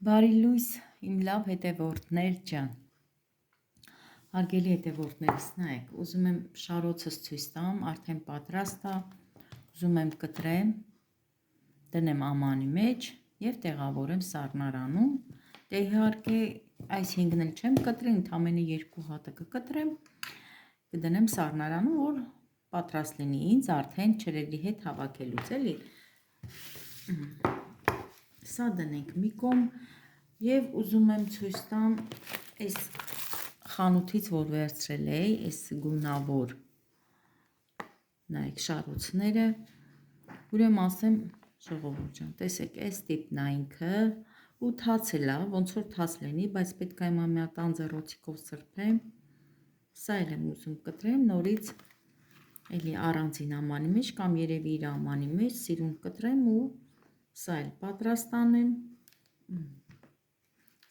Բարի լույս, իմ լավ հետևորդներ ջան, հարգելի հետևորդներս նայեք, ուզում եմ շարոցս ցույց տամ, արդեն պատրաստ է, ուզում եմ կտրեմ, դնեմ ամանի մեջ և տեղավորեմ սառնարանում, դե իհարկե այս 5-ն էլ չեմ կտրի, ընդամենը 2 հատը կկտրեմ, կդնեմ սառնարանում, որ պատրաստ լինի ինձ արդեն չրերի հետ հավաքելուց, էլի։ Սա դնենք մի կողմ և ուզում եմ ցույց տամ այս խանութից, որ վերցրել էի, այս գունավոր նայեք շարոցները, ուրեմն ասեմ ժողովուրդ ջան, տեսեք, այս տիպն է ինքը ու թաց էլ է, ոնց որ թաց լինի, բայց պետք է հիմա մի հատ անձեռոցիկով սրբեմ, սա էլ եմ ուզում կտրեմ, նորից էլի առանձին ամանի մեջ կամ երևի իր ամանի մեջ սիրուն կտրեմ ու սա էլ պատրաստ անեմ,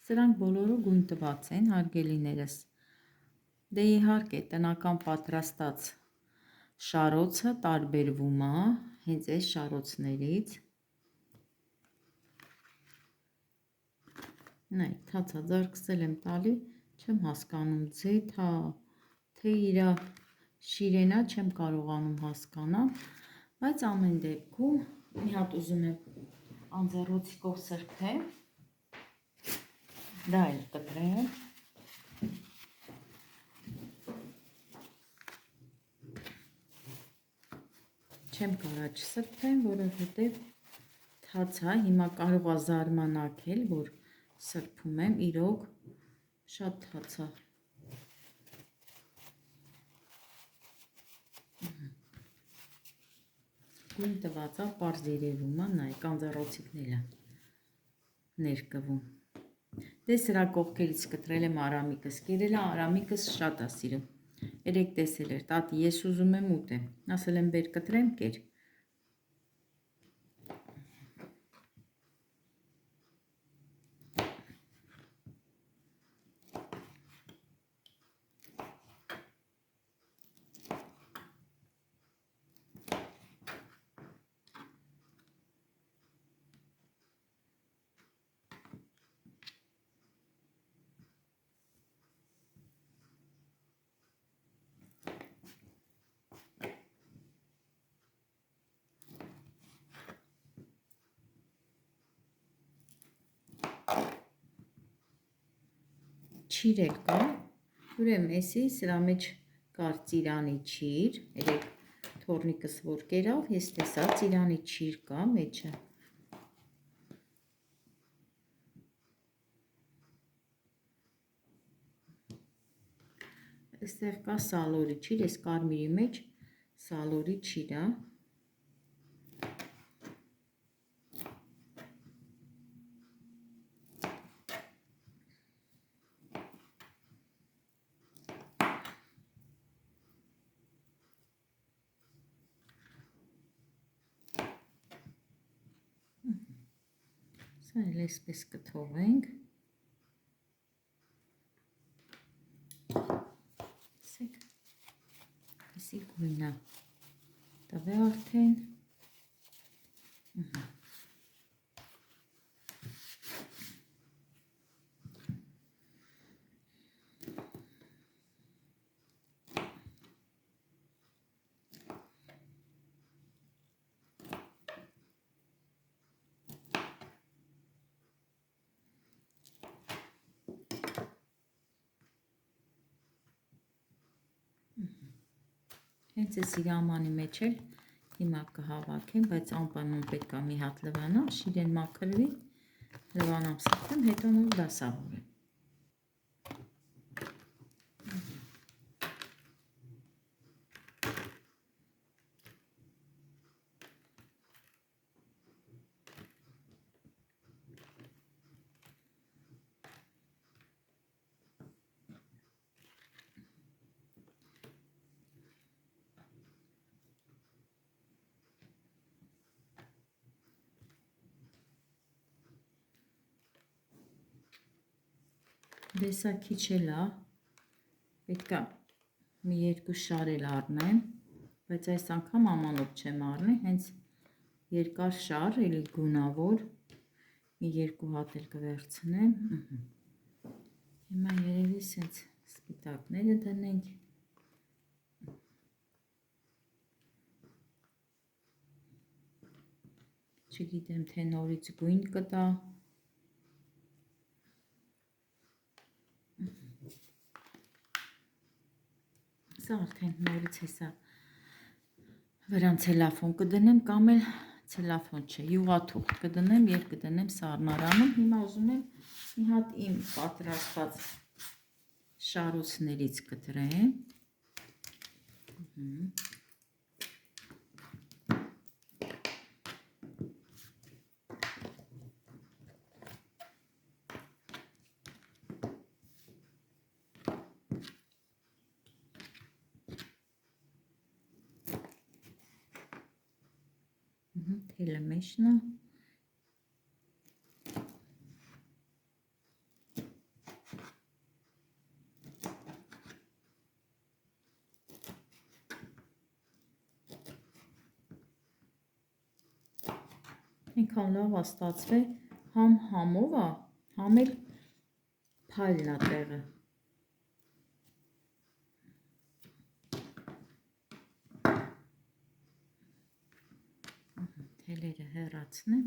սրանք բոլորը գույն տված են, հարգելիներս, դե իհարկե տնական պատրաստած շարոցը տարբերվում է հենց այս շարոցներից, նայ, թացա ձեռքս էլ եմ տալի, չեմ հասկանում ձեթ է, թե իրա շիրենա չեմ կարողանում հասկանալ, բայց ամեն դեպքում մի հատ ուզում եմ անձեռոցիկով սրբեմ, դա էլ կտրեմ, չեմ կարա չսրբեմ, որովհետև թաց է, հիմա կարող է զարմանակել, որ սրբում եմ, իրոք շատ թաց է, գույն տված է, պարզ երևում է, նայեք, անձեռոցիկն էլ ներկվում, դե սրա կողքերից կտրել եմ արամիկս, կերելը արամիկս շատ է սիրում, երեք տեսել էր, տատի ես ուզում եմ ուտեմ, ասել եմ բեր կտրեմ, կեր, չիր էլ կա, ուրեմն էսի սրա մեջ կար ծիրանի չիր, երեք թորնիկս որ կերավ, ես տեսա ծիրանի չիր կա մեջը, այստեղ կա սալորի չիր, ես կարմիրի մեջ սալորի չիր է, սա էլ այսպես կթողենք, սեք, եսի գույնա, տվե արդեն, հենց ես իր ամանի մեջ էլ հիմա կհավաքեմ, բայց անպայման պետք է մի հատ լվանամ, շիրեն մաքրվի, լվանամ սրբեմ, հետո նոր դասավորեմ։ Դե սա քիչ էլ է, պետք է մի 2 շար էլ առնեմ, բայց այս անգամ ամանոց չեմ առնի, հենց երկար շար, էլի գունավոր, մի երկու հատ էլ կվերցնեմ։ Հիմա երևի սենց սպիտակները դնենք։ Չգիտեմ, թե նորից գույն կտա։ Սա արդեն նորից հեսա վրան ցելոֆան կդնեմ կամ էլ ցելոֆան չէ, յուղաթուղթ կդնեմ եւ կդնեմ սառնարանում։ Հիմա ուզում եմ մի հատ իմ պատրաստած շարոցներից կտրեմ։ Թելը մեջն է։ Ինքան լավ է ստացվել, համ համով է, համ էլ փայլն է տեղը։ Թելերը հեռացնեմ։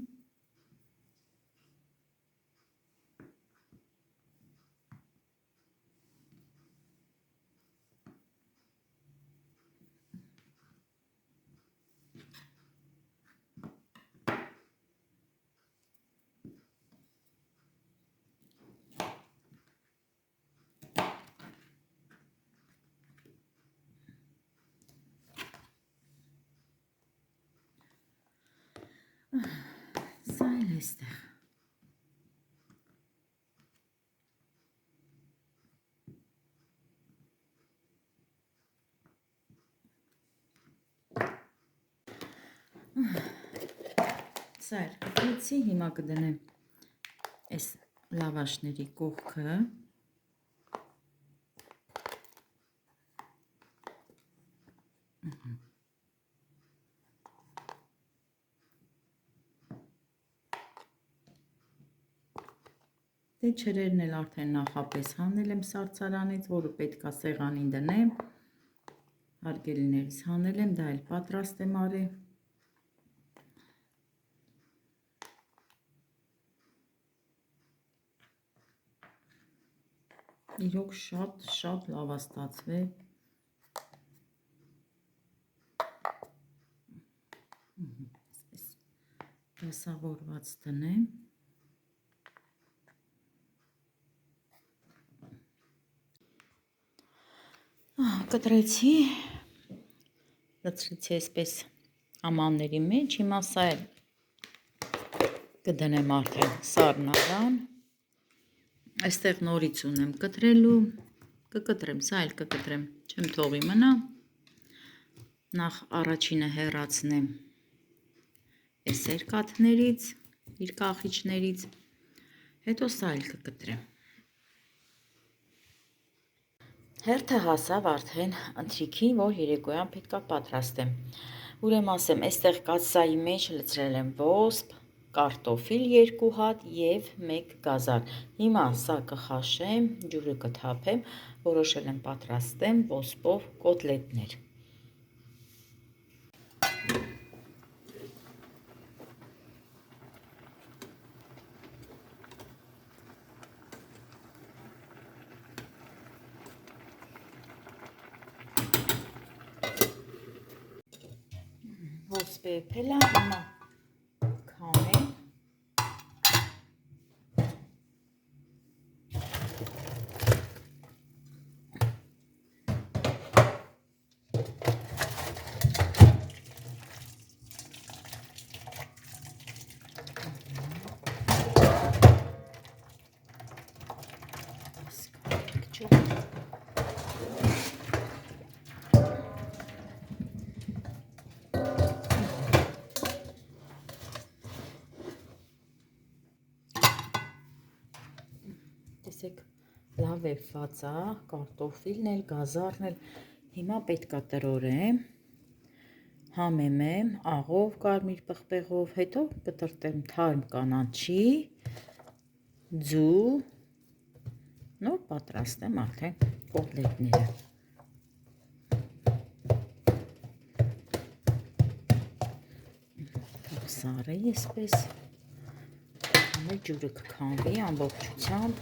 Սա էլ էստեղ։ Սա էլ կտրեցի, հիմա կդնեմ այս լավաշների կողքը։ Դե չրերն էլ արդեն նախապես հանել եմ սառցարանից, որը պետք է սեղանին դնեմ։ Հարգելիներիս հանել եմ, դա էլ պատրաստ եմ արել։ Իրոք շատ լավ է ստացվել։ Այսպես դասավորված դնեմ։ Կտրեցի, լցրեցի այսպես ամանների մեջ, հիմա սա էլ կդնեմ արդեն սառնարան։ Այստեղ նորից ունեմ կտրելու, կկտրեմ, սա էլ կկտրեմ, չեմ թողի մնա։ Նախ առաջինը հեռացնեմ այս երկաթներից, իր կախիչներից, հետո սա էլ կկտրեմ։ Հերթը հասավ արդեն ընթրիքին, որ երեկոյան պետք է պատրաստեմ։ Ուրեմն ասեմ, այստեղ կաթսայի մեջ լցրել եմ ոսպ, կարտոֆիլ 2 հատ եւ 1 գազար։ Հիմա սա կխաշեմ, ջուրը կթափեմ, որոշել եմ պատրաստեմ ոսպով կոտլետներ։ Ոսպը եփել է, հիմա քամեմ։ Տեսեք, լավ էփված է, կարտոֆիլն էլ, գազարն էլ։ Հիմա պետք է տրորեմ, համեմեմ աղով, կարմիր պղպեղով, հետո կտրտեմ թարմ կանաչի ձու, նոր պատրաստեմ արդեն կոտլետները։ Սարը եսպես, ջուրը կքանվի ամբողջությամբ։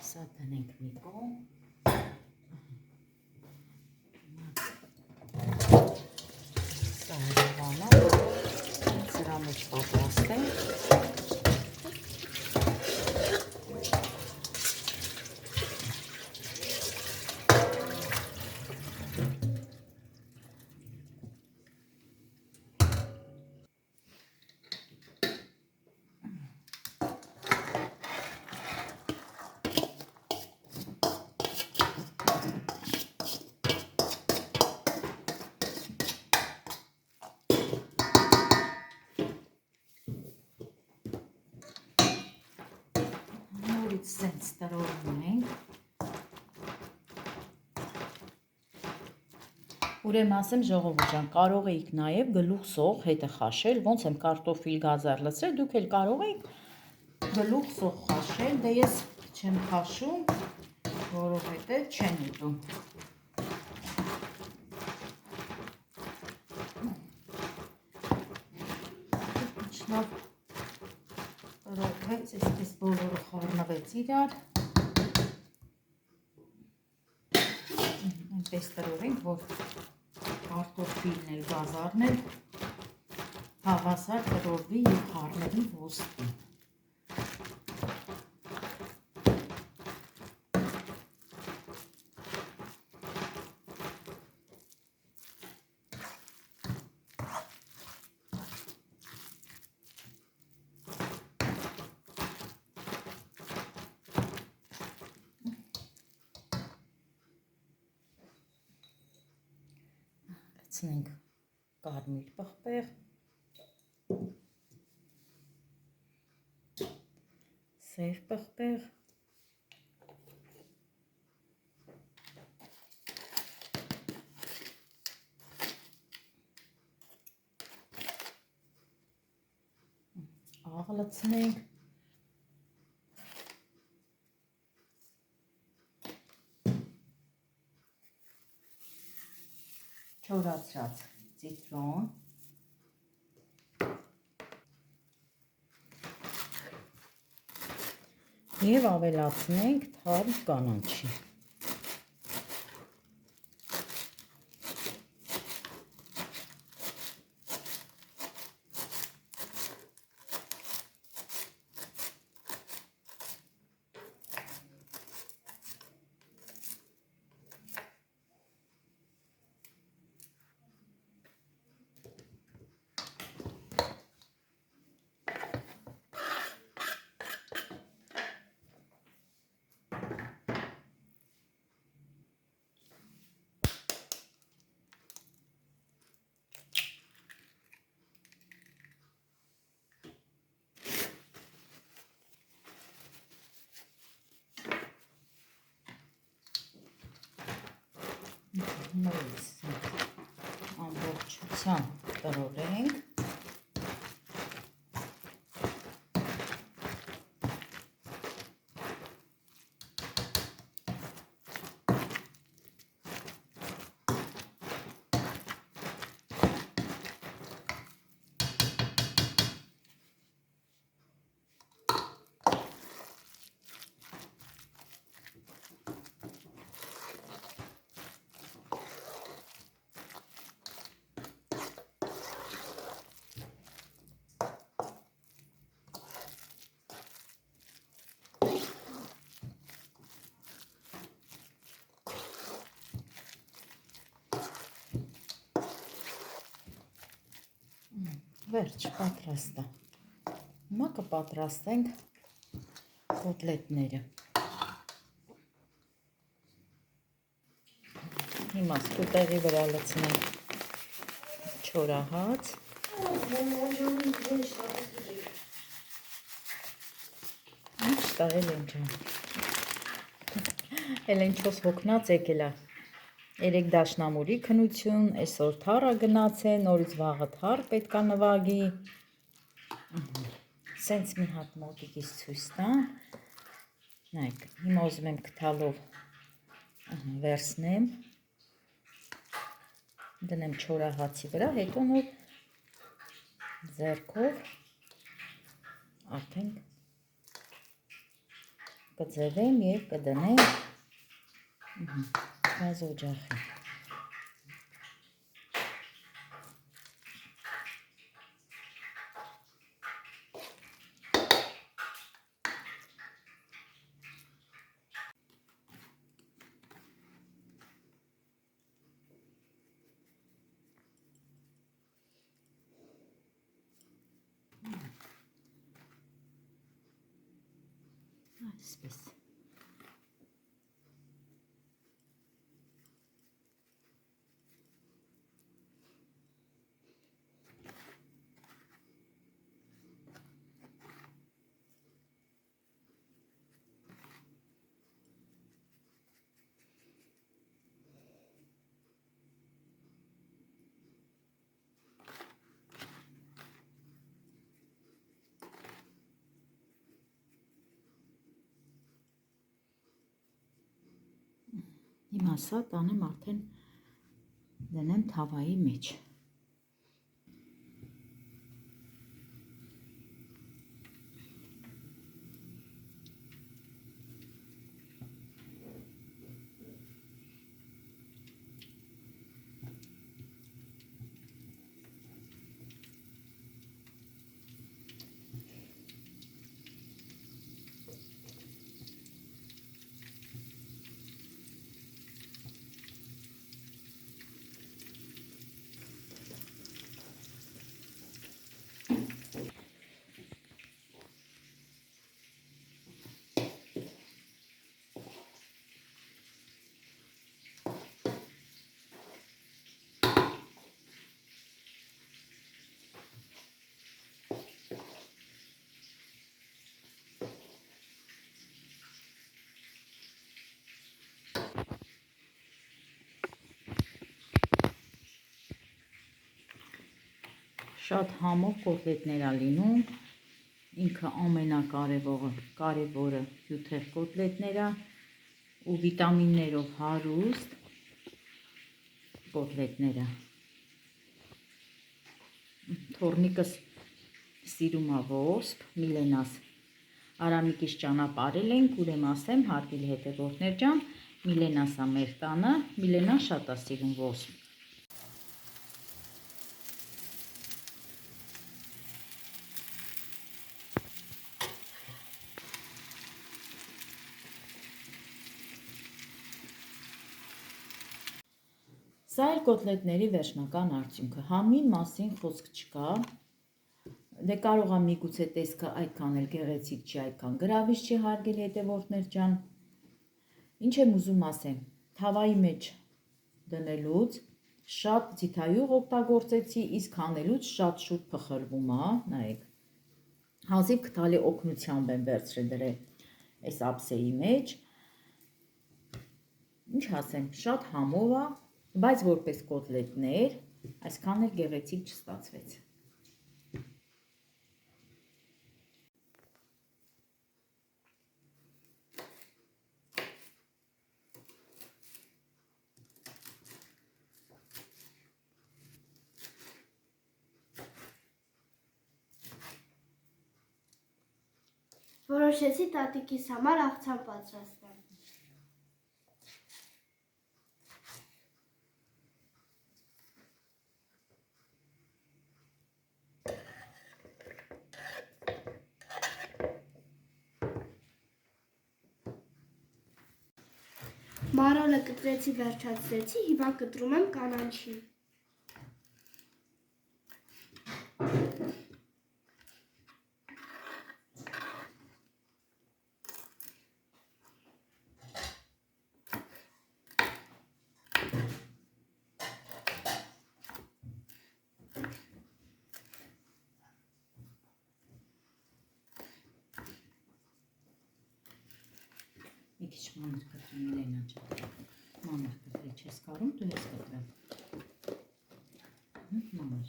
Սա տնենք մի կողմ։ Սա հրավանա, սրա մեջ պատրաստեմ։ Սենց տրորում ենք։ Ուրեմն ասեմ ժողովուրդ ջան, կարող եք նաև գլուխ սող հետը խաշել, ոնց եմ կարտոֆիլ գազար լցրել, դուք էլ կարող եք գլուխ սող խաշել, դե ես չեմ խաշում, որովհետև չեմ ուտում։ Լավ տրորվեց, այսպես բոլորը խառնվեց իրար։ Այնպես տրորենք, որ կարտոֆիլն էլ գազարն էլ հավասար տրորվի և խառնվի ոսկի։ Լցնենք կարմիր պղպեղ, սև պղպեղ, աղ լցնենք, չորացրած ցիտրոն, և ավելացնենք թարմ կանաչի։ Նորից ամբողջությամբ տրորենք։ Վերջ, պատրաստ է։ Հիմա կպատրաստենք կոտլետները։ Հիմա սկուտեղի վրա լցնենք չորահաց։ Ինչ տա Էլեն ջան։ Էլեն չոս հոգնած եկել է։ Երեք դաշնամուրի քնություն, այսօր թառը գնաց է, նորից վաղը թառ պետք է նվագի։ Սենց մի հատ մոտիկից ցույց տամ։ Նայեք, հիմա ուզում եմ գթալով վերցնեմ, դնեմ չորահացի վրա, հետո նոր ձեռքով արդեն կձևեմ և կդնեմ գազ օջախի։ Այսպես։ Հիմա սա տանեմ արդեն դնեմ թավայի մեջ։ Շատ համով կոտլետներ ա լինում, ինքը ամենակարևորը հյութեղ կոտլետներ ա ու վիտամիններով հարուստ կոտլետներ ա։ Թորնիկս սիրում ա ոսպ, Միլենաս Արամիկից ճանապարհել ենք, ուրեմն ասեմ հարգելի հետևորդներ ջան, Միլենաս ա մեր տանը, Միլենան շատ ա սիրում ոսպ։ Սա էլ կոտլետների վերջնական արդյունքը, համին մասին խոսք չկա, դե կարող ա միգուցե տեսքը այդքան էլ գեղեցիկ չի, այդքան գրավիչ չի հարգելի հետևորդներ ջան։ Ինչ եմ ուզում ասեմ, թավայի մեջ դնելուց շատ ձիթայուղ օգտագործեցի, իսկ հանելուց շատ շուտ փխրվում ա, նայեք, հազիվ գտալի օգնությամբ եմ վերցրել դրել այս ափսեի մեջ, ինչ ասեմ, շատ համով ա, բայց որպես կոտլետներ այսքան էլ գեղեցիկ չստացվեց։ Որոշեցի տատիկիս համար աղցան պատրաստեմ։ Մարոլը կտրեցի, վերջացրեցի, հիմա կտրում եմ կանաչի։ Մի քիչ մանր կտրում Միլենա ջան։ մանր կտրի չես կարում, դու ես կտրեմ։ Մանր։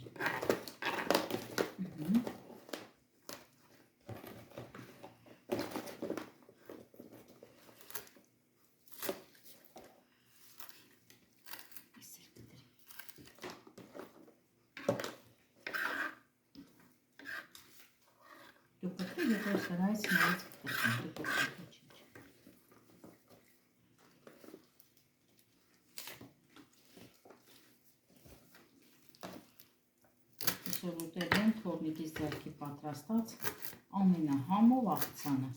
Դու կտրի, եթե սրայից նայից կտրեմ, դու կտրի չի։ Այսօր ուտել եմ թորնիկից ձեռքի պատրաստած ամենահամով աղցանը։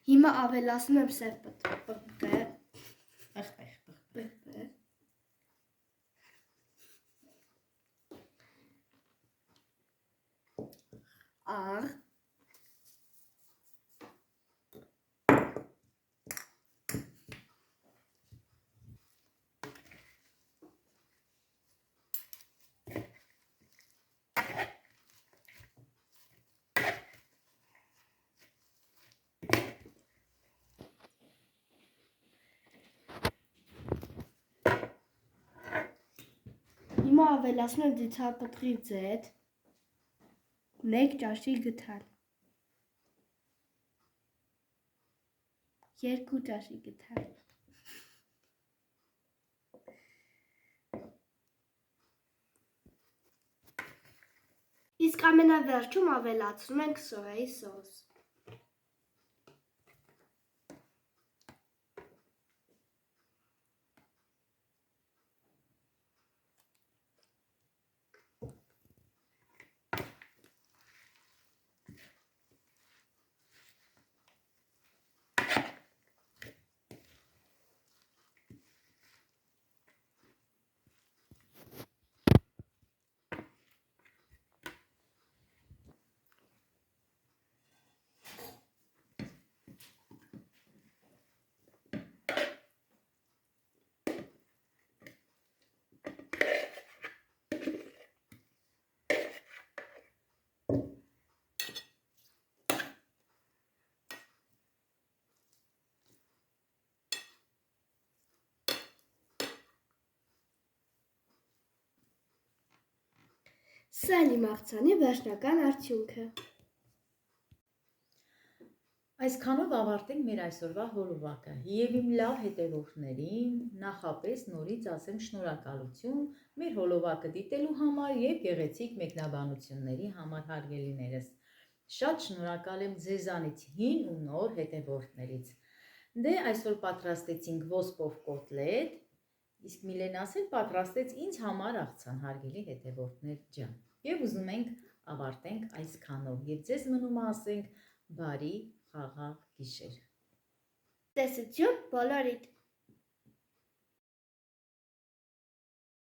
Հիմա ավելացնում եմ սև պղպեղ, աղ, հիմա ավելացնում եմ դիցապտղի ձետ 1 ճաշի գթալ, 2 ճաշի գթալ, իսկ ամենավերջում ավելացնում ենք սոյայի սոս։ Սա իմ աղցանի վերջնական արդյունքը։ Այսքանով ավարտենք մեր այսօրվա հոլովակը եւ իմ լավ հետևողներին նախապես նորից ասեմ շնորհակալություն մեր հոլովակը դիտելու համար եւ գեղեցիկ մեկնաբանությունների համար հարգելիներս։ Շատ շնորհակալ եմ ձեզանից հին ու նոր հետևորդներից։ Դե այսօր պատրաստեցինք ոսպով կոտլետ, իսկ Միլենաս էլ պատրաստեց ինձ համար աղցան, հարգելի հետևորդներ ջան։ Եվ ուզում ենք ավարտենք այսքանով եւ ձեզ մնում ասենք բարի խաղաղ գիշեր։ Տեսություն բոլորիդ։